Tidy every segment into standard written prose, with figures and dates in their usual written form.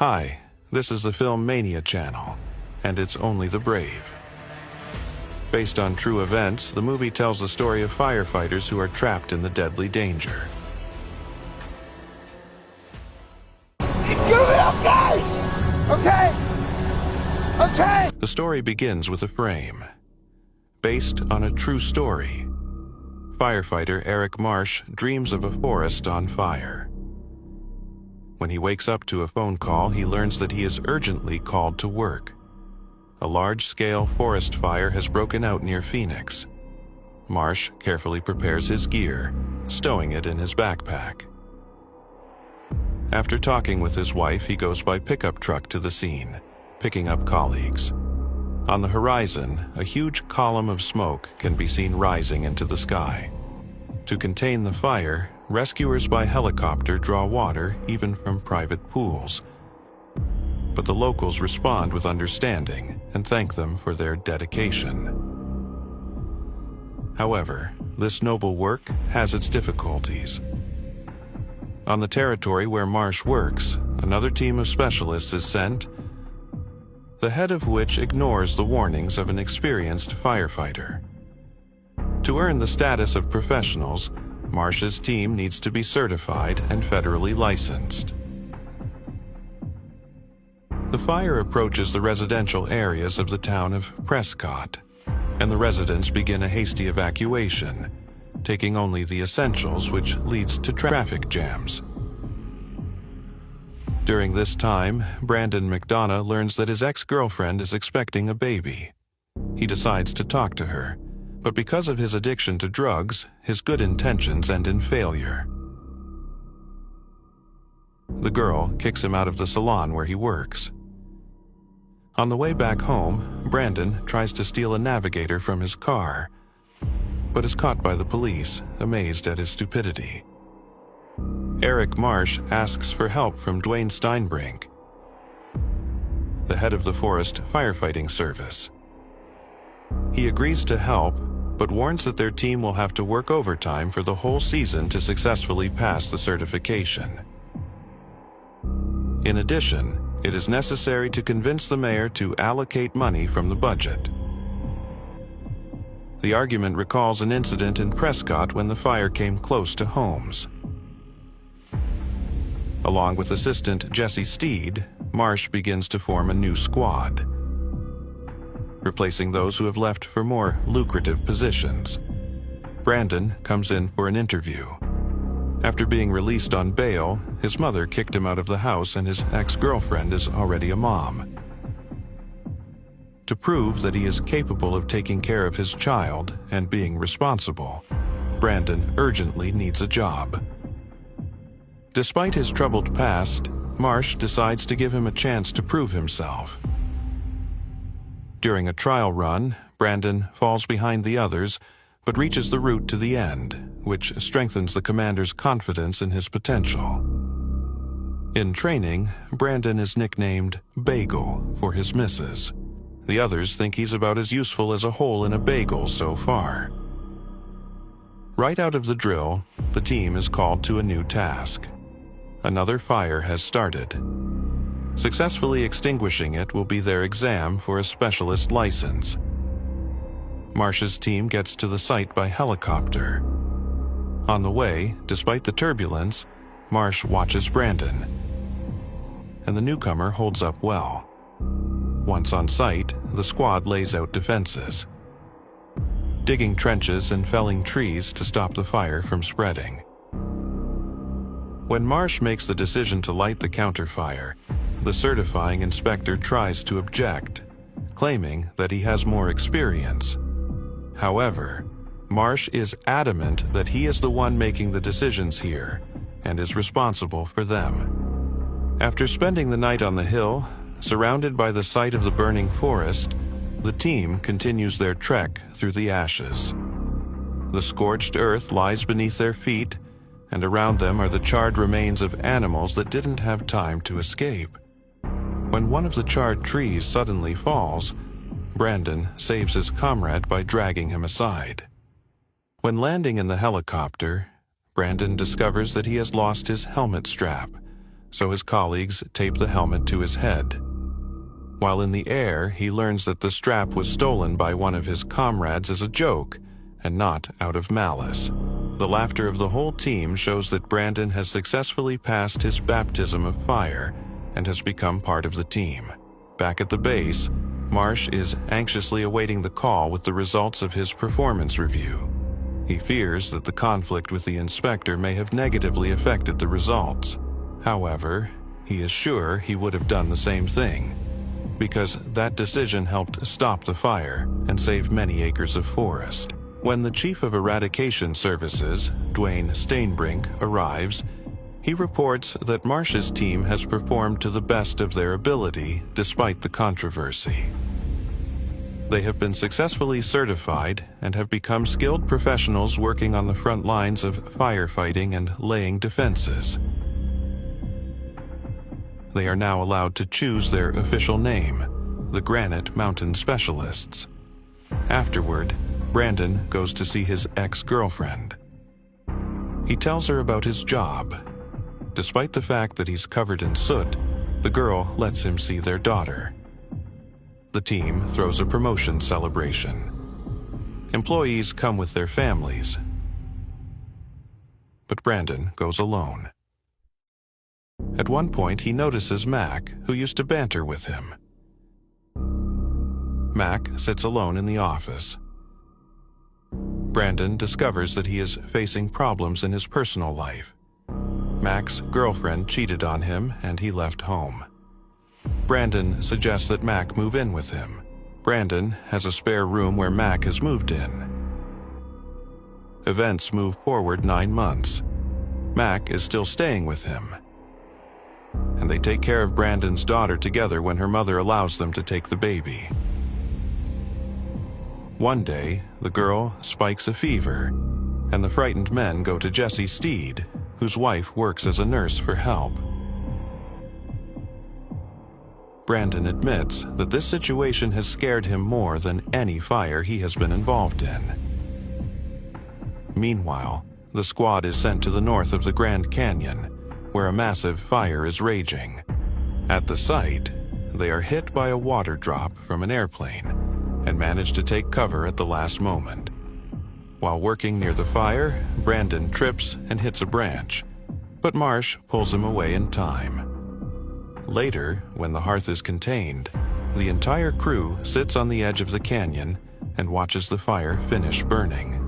Hi, this is the Film Mania channel, and it's Only the Brave. Based on true events, the movie tells the story of firefighters who are trapped in the deadly danger. He's doing okay! Okay! Okay! The story begins with a frame. Based on a true story, firefighter Eric Marsh dreams of a forest on fire. When he wakes up to a phone call, he learns that he is urgently called to work. A large-scale forest fire has broken out near Phoenix. Marsh carefully prepares his gear, stowing it in his backpack. After talking with his wife, he goes by pickup truck to the scene, picking up colleagues. On the horizon, a huge column of smoke can be seen rising into the sky. To contain the fire, rescuers by helicopter draw water even from private pools. But the locals respond with understanding and thank them for their dedication. However, this noble work has its difficulties. On the territory where Marsh works, another team of specialists is sent, the head of which ignores the warnings of an experienced firefighter. To earn the status of professionals, Marsh's team needs to be certified and federally licensed. The fire approaches the residential areas of the town of Prescott, and the residents begin a hasty evacuation, taking only the essentials, which leads to traffic jams. During this time, Brandon McDonough learns that his ex-girlfriend is expecting a baby. He decides to talk to her, but because of his addiction to drugs, his good intentions end in failure. The girl kicks him out of the salon where he works. On the way back home, Brandon tries to steal a navigator from his car, but is caught by the police, amazed at his stupidity. Eric Marsh asks for help from Dwayne Steinbrink, the head of the forest firefighting service. He agrees to help, but warns that their team will have to work overtime for the whole season to successfully pass the certification. In addition, it is necessary to convince the mayor to allocate money from the budget. The argument recalls an incident in Prescott when the fire came close to homes. Along with assistant Jesse Steed, Marsh begins to form a new squad, replacing those who have left for more lucrative positions. Brandon comes in for an interview. After being released on bail, his mother kicked him out of the house and his ex-girlfriend is already a mom. To prove that he is capable of taking care of his child and being responsible, Brandon urgently needs a job. Despite his troubled past, Marsh decides to give him a chance to prove himself. During a trial run, Brandon falls behind the others, but reaches the route to the end, which strengthens the commander's confidence in his potential. In training, Brandon is nicknamed Bagel for his misses. The others think he's about as useful as a hole in a bagel so far. Right out of the drill, the team is called to a new task. Another fire has started. Successfully extinguishing it will be their exam for a specialist license. Marsh's team gets to the site by helicopter. On the way, despite the turbulence, Marsh watches Brandon, and the newcomer holds up well. Once on site, the squad lays out defenses, digging trenches and felling trees to stop the fire from spreading. When Marsh makes the decision to light the counterfire, the certifying inspector tries to object, claiming that he has more experience. However, Marsh is adamant that he is the one making the decisions here and is responsible for them. After spending the night on the hill, surrounded by the site of the burning forest, the team continues their trek through the ashes. The scorched earth lies beneath their feet, and around them are the charred remains of animals that didn't have time to escape. When one of the charred trees suddenly falls, Brandon saves his comrade by dragging him aside. When landing in the helicopter, Brandon discovers that he has lost his helmet strap, so his colleagues tape the helmet to his head. While in the air, he learns that the strap was stolen by one of his comrades as a joke, and not out of malice. The laughter of the whole team shows that Brandon has successfully passed his baptism of fire and has become part of the team. Back at the base, Marsh is anxiously awaiting the call with the results of his performance review. He fears that the conflict with the inspector may have negatively affected the results. However, he is sure he would have done the same thing, because that decision helped stop the fire and save many acres of forest. When the Chief of Eradication Services, Dwayne Stainbrink, arrives, he reports that Marsh's team has performed to the best of their ability despite the controversy. They have been successfully certified and have become skilled professionals working on the front lines of firefighting and laying defenses. They are now allowed to choose their official name, the Granite Mountain Specialists. Afterward, Brandon goes to see his ex-girlfriend. He tells her about his job. Despite the fact that he's covered in soot, the girl lets him see their daughter. The team throws a promotion celebration. Employees come with their families, but Brandon goes alone. At one point, he notices Mac, who used to banter with him. Mac sits alone in the office. Brandon discovers that he is facing problems in his personal life. Mac's girlfriend cheated on him and he left home. Brandon suggests that Mac move in with him. Brandon has a spare room where Mac has moved in. Events move forward 9 months. Mac is still staying with him, and they take care of Brandon's daughter together when her mother allows them to take the baby. One day, the girl spikes a fever, and the frightened men go to Jesse Steed, whose wife works as a nurse, for help. Brandon admits that this situation has scared him more than any fire he has been involved in. Meanwhile, the squad is sent to the north of the Grand Canyon, where a massive fire is raging. At the site, they are hit by a water drop from an airplane and manage to take cover at the last moment. While working near the fire, Brandon trips and hits a branch, but Marsh pulls him away in time. Later, when the hearth is contained, the entire crew sits on the edge of the canyon and watches the fire finish burning.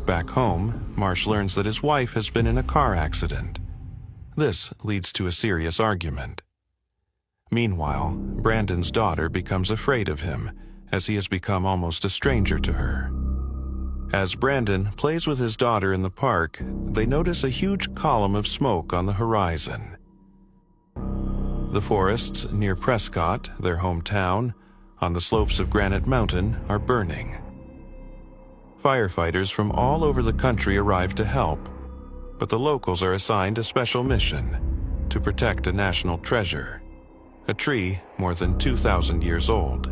Back home, Marsh learns that his wife has been in a car accident. This leads to a serious argument. Meanwhile, Brandon's daughter becomes afraid of him, as he has become almost a stranger to her. As Brandon plays with his daughter in the park, they notice a huge column of smoke on the horizon. The forests near Prescott, their hometown, on the slopes of Granite Mountain, are burning. Firefighters from all over the country arrive to help, but the locals are assigned a special mission to protect a national treasure, a tree more than 2,000 years old.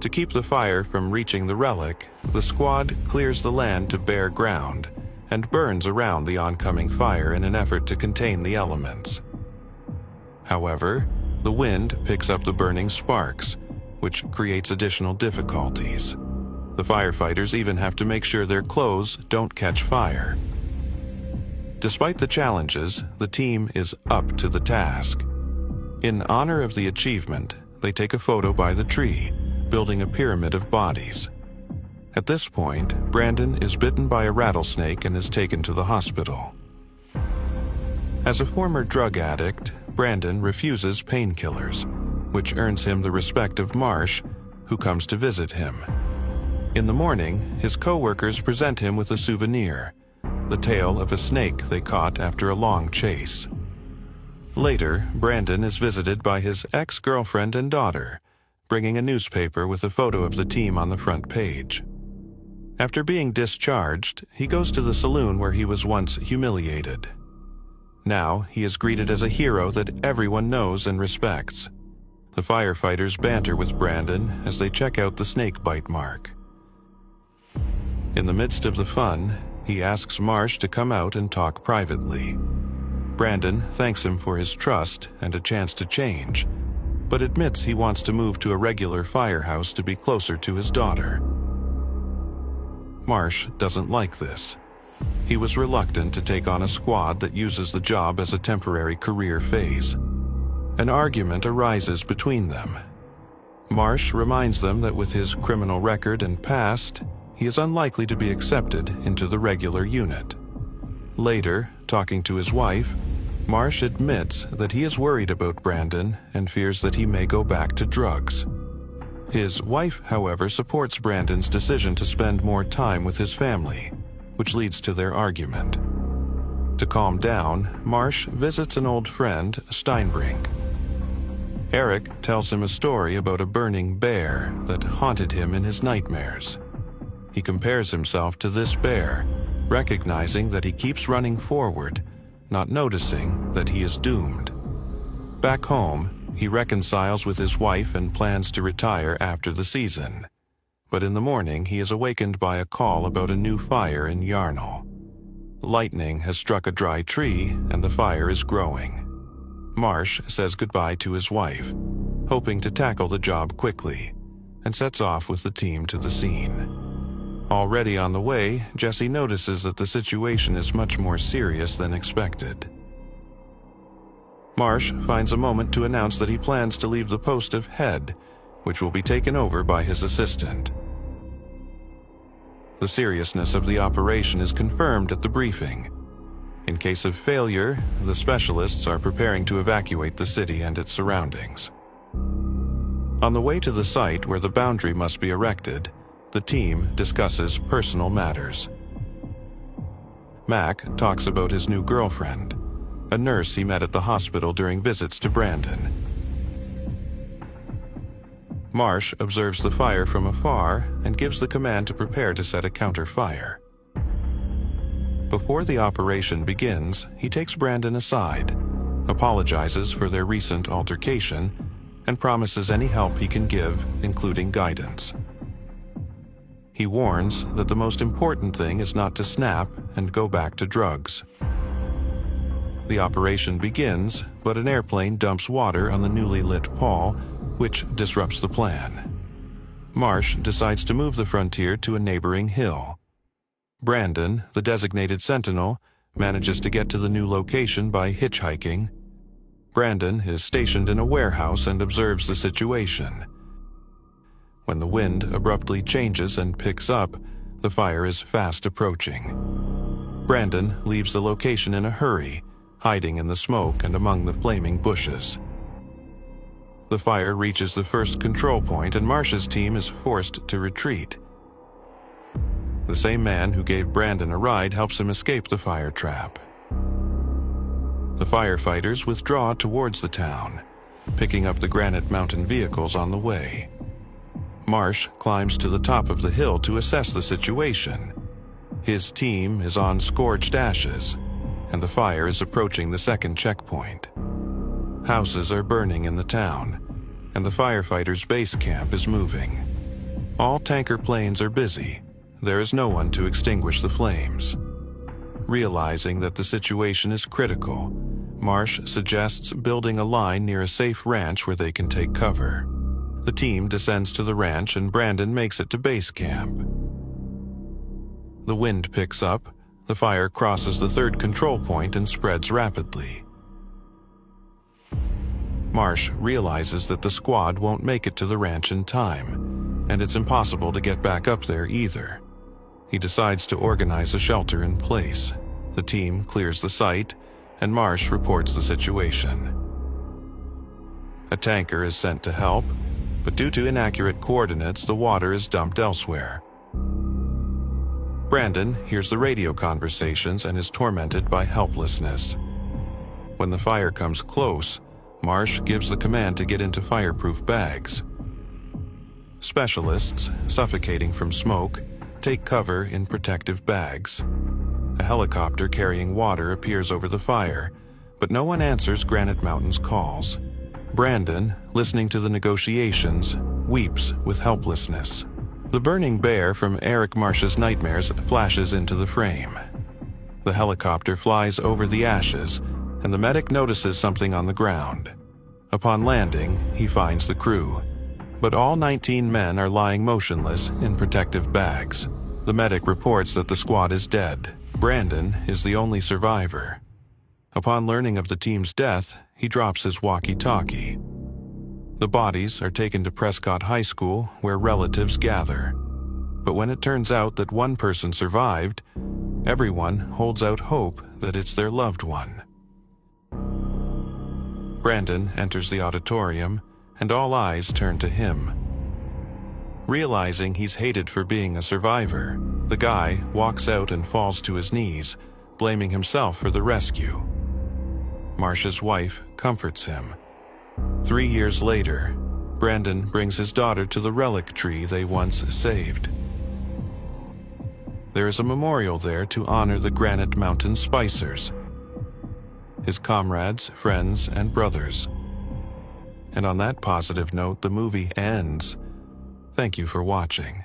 To keep the fire from reaching the relic, the squad clears the land to bare ground and burns around the oncoming fire in an effort to contain the elements. However, the wind picks up the burning sparks, which creates additional difficulties. The firefighters even have to make sure their clothes don't catch fire. Despite the challenges, the team is up to the task. In honor of the achievement, they take a photo by the tree, building a pyramid of bodies. At this point, Brandon is bitten by a rattlesnake and is taken to the hospital. As a former drug addict, Brandon refuses painkillers, which earns him the respect of Marsh, who comes to visit him. In the morning, his co-workers present him with a souvenir, the tail of a snake they caught after a long chase. Later, Brandon is visited by his ex-girlfriend and daughter, bringing a newspaper with a photo of the team on the front page. After being discharged, he goes to the saloon where he was once humiliated. Now, he is greeted as a hero that everyone knows and respects. The firefighters banter with Brandon as they check out the snake bite mark. In the midst of the fun, he asks Marsh to come out and talk privately. Brandon thanks him for his trust and a chance to change, but admits he wants to move to a regular firehouse to be closer to his daughter. Marsh doesn't like this. He was reluctant to take on a squad that uses the job as a temporary career phase. An argument arises between them. Marsh reminds them that with his criminal record and past, he is unlikely to be accepted into the regular unit. Later, talking to his wife, Marsh admits that he is worried about Brandon and fears that he may go back to drugs. His wife, however, supports Brandon's decision to spend more time with his family, which leads to their argument. To calm down, Marsh visits an old friend, Steinbrink. Eric tells him a story about a burning bear that haunted him in his nightmares. He compares himself to this bear, recognizing that he keeps running forward, not noticing that he is doomed. Back home, he reconciles with his wife and plans to retire after the season. But in the morning, he is awakened by a call about a new fire in Yarnall. Lightning has struck a dry tree and the fire is growing. Marsh says goodbye to his wife, hoping to tackle the job quickly, and sets off with the team to the scene. Already on the way, Jesse notices that the situation is much more serious than expected. Marsh finds a moment to announce that he plans to leave the post of head, which will be taken over by his assistant. The seriousness of the operation is confirmed at the briefing. In case of failure, the specialists are preparing to evacuate the city and its surroundings. On the way to the site where the boundary must be erected, the team discusses personal matters. Mac talks about his new girlfriend, a nurse he met at the hospital during visits to Brandon. Marsh observes the fire from afar and gives the command to prepare to set a counter-fire. Before the operation begins, he takes Brandon aside, apologizes for their recent altercation, and promises any help he can give, including guidance. He warns that the most important thing is not to snap and go back to drugs. The operation begins, but an airplane dumps water on the newly lit pall, which disrupts the plan. Marsh decides to move the frontier to a neighboring hill. Brandon, the designated sentinel, manages to get to the new location by hitchhiking. Brandon is stationed in a warehouse and observes the situation. When the wind abruptly changes and picks up, the fire is fast approaching. Brandon leaves the location in a hurry, hiding in the smoke and among the flaming bushes. The fire reaches the first control point and Marsh's team is forced to retreat. The same man who gave Brandon a ride helps him escape the fire trap. The firefighters withdraw towards the town, picking up the Granite Mountain vehicles on the way. Marsh climbs to the top of the hill to assess the situation. His team is on scorched ashes, and the fire is approaching the second checkpoint. Houses are burning in the town, and the firefighters' base camp is moving. All tanker planes are busy. There is no one to extinguish the flames. Realizing that the situation is critical, Marsh suggests building a line near a safe ranch where they can take cover. The team descends to the ranch and Brandon makes it to base camp. The wind picks up, the fire crosses the third control point and spreads rapidly. Marsh realizes that the squad won't make it to the ranch in time, and it's impossible to get back up there either. He decides to organize a shelter in place. The team clears the site, and Marsh reports the situation. A tanker is sent to help, but due to inaccurate coordinates, the water is dumped elsewhere. Brandon hears the radio conversations and is tormented by helplessness. When the fire comes close, Marsh gives the command to get into fireproof bags. Specialists, suffocating from smoke, take cover in protective bags. A helicopter carrying water appears over the fire, but no one answers Granite Mountain's calls. Brandon, listening to the negotiations, weeps with helplessness. The burning bear from Eric Marsh's nightmares flashes into the frame. The helicopter flies over the ashes, and the medic notices something on the ground. Upon landing, he finds the crew, but all 19 men are lying motionless in protective bags. The medic reports that the squad is dead. Brandon is the only survivor. Upon learning of the team's death, he drops his walkie-talkie. The bodies are taken to Prescott High School, where relatives gather. But when it turns out that one person survived, everyone holds out hope that it's their loved one. Brandon enters the auditorium, and all eyes turn to him. Realizing he's hated for being a survivor, the guy walks out and falls to his knees, blaming himself for the rescue. Marcia's wife comforts him. 3 years later, Brandon brings his daughter to the relic tree they once saved. There is a memorial there to honor the Granite Mountain Spicers, his comrades, friends, and brothers. And on that positive note, the movie ends. Thank you for watching.